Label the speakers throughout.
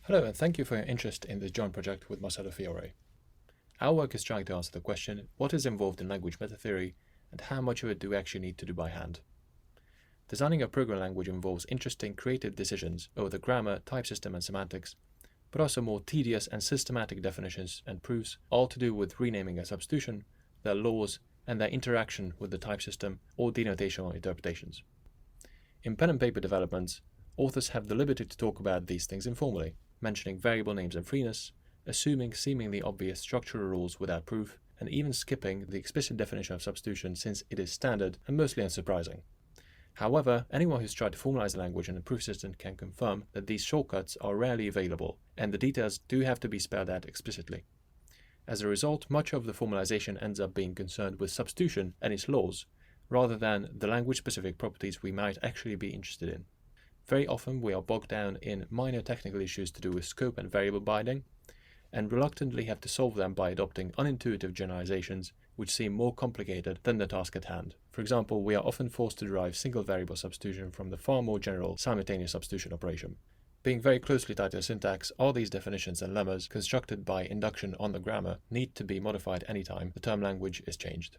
Speaker 1: Hello, and thank you for your interest in this joint project with Marcelo Fiore. Our work is trying to answer the question, what is involved in language metatheory, and how much of it do we actually need to do by hand? Designing a programming language involves interesting creative decisions over the grammar, type system, and semantics, but also more tedious and systematic definitions and proofs, all to do with renaming a substitution, their laws, and their interaction with the type system or denotational interpretations. In pen and paper developments, authors have the liberty to talk about these things informally, mentioning variable names and freeness, assuming seemingly obvious structural rules without proof, and even skipping the explicit definition of substitution since it is standard and mostly unsurprising. However, anyone who's tried to formalize a language in a proof system can confirm that these shortcuts are rarely available, and the details do have to be spelled out explicitly. As a result, much of the formalization ends up being concerned with substitution and its laws, rather than the language-specific properties we might actually be interested in. Very often we are bogged down in minor technical issues to do with scope and variable binding, and reluctantly have to solve them by adopting unintuitive generalizations which seem more complicated than the task at hand. For example, we are often forced to derive single variable substitution from the far more general simultaneous substitution operation. Being very closely tied to syntax, all these definitions and lemmas constructed by induction on the grammar need to be modified anytime the term language is changed.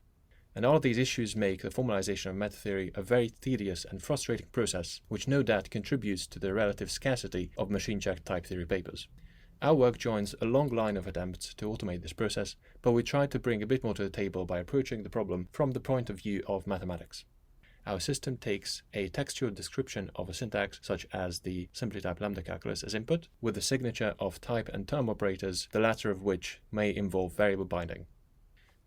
Speaker 1: And all of these issues make the formalization of metatheory a very tedious and frustrating process, which no doubt contributes to the relative scarcity of machine-checked type theory papers. Our work joins a long line of attempts to automate this process, but we try to bring a bit more to the table by approaching the problem from the point of view of mathematics. Our system takes a textual description of a syntax, such as the simply typed lambda calculus, as input, with the signature of type and term operators, the latter of which may involve variable binding.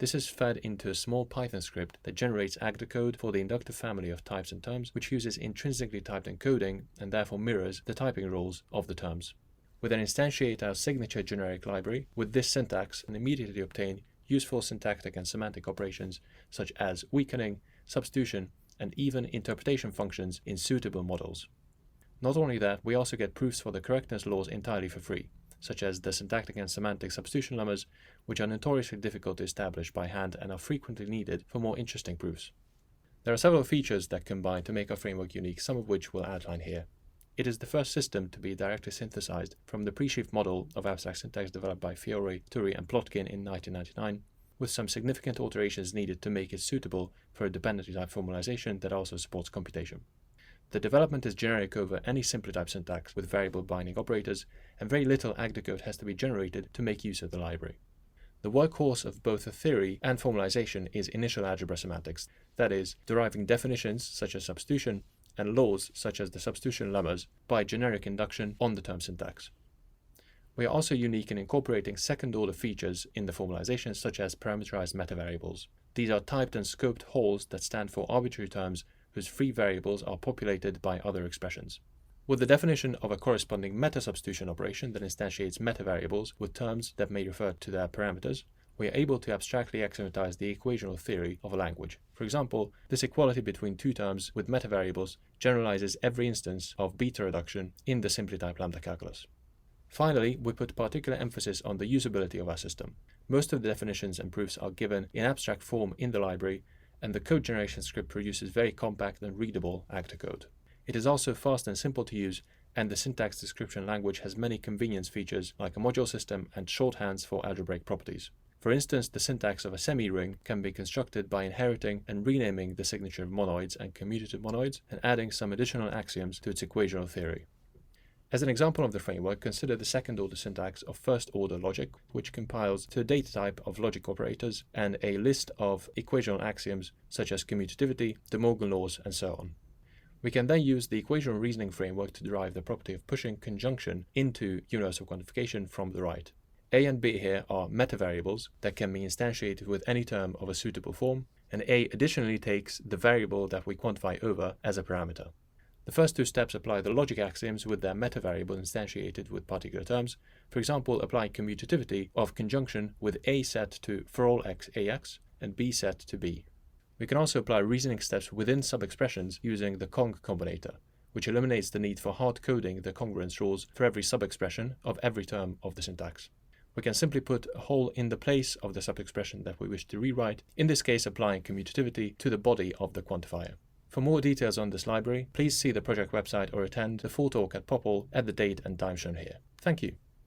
Speaker 1: This is fed into a small Python script that generates Agda code for the inductive family of types and terms, which uses intrinsically typed encoding and therefore mirrors the typing rules of the terms. We then instantiate our signature generic library with this syntax and immediately obtain useful syntactic and semantic operations such as weakening, substitution, and even interpretation functions in suitable models. Not only that, we also get proofs for the correctness laws entirely for free, such as the syntactic and semantic substitution lemmas, which are notoriously difficult to establish by hand and are frequently needed for more interesting proofs. There are several features that combine to make our framework unique, some of which we'll outline here. It is the first system to be directly synthesized from the pre-sheaf model of abstract syntax developed by Fiore, Turi, and Plotkin in 1999, with some significant alterations needed to make it suitable for a dependently typed formalization that also supports computation. The development is generic over any simply typed syntax with variable binding operators, and very little Agda code has to be generated to make use of the library. The workhorse of both the theory and formalization is initial algebra semantics, that is, deriving definitions such as substitution and laws such as the substitution lemmas by generic induction on the term syntax. We are also unique in incorporating second-order features in the formalization such as parameterized metavariables. These are typed and scoped wholes that stand for arbitrary terms whose free variables are populated by other expressions. With the definition of a corresponding metasubstitution operation that instantiates metavariables with terms that may refer to their parameters, we are able to abstractly axiomatize the equational theory of a language. For example, this equality between two terms with metavariables generalizes every instance of beta reduction in the simply typed lambda calculus. Finally, we put particular emphasis on the usability of our system. Most of the definitions and proofs are given in abstract form in the library, and the code generation script produces very compact and readable Agda code. It is also fast and simple to use, and the syntax description language has many convenience features like a module system and shorthands for algebraic properties. For instance, the syntax of a semi-ring can be constructed by inheriting and renaming the signature of monoids and commutative monoids and adding some additional axioms to its equational theory. As an example of the framework, consider the second-order syntax of first-order logic, which compiles to a data type of logic operators and a list of equational axioms such as commutativity, De Morgan laws, and so on. We can then use the equational reasoning framework to derive the property of pushing conjunction into universal quantification from the right. A and B here are metavariables that can be instantiated with any term of a suitable form, and A additionally takes the variable that we quantify over as a parameter. The first two steps apply the logic axioms with their metavariable instantiated with particular terms, for example applying commutativity of conjunction with A set to for all x ax and B set to b. We can also apply reasoning steps within subexpressions using the cong combinator, which eliminates the need for hard coding the congruence rules for every subexpression of every term of the syntax. We can simply put a hole in the place of the subexpression that we wish to rewrite, in this case applying commutativity to the body of the quantifier. For more details on this library, please see the project website or attend the full talk at Popl at the date and time shown here. Thank you.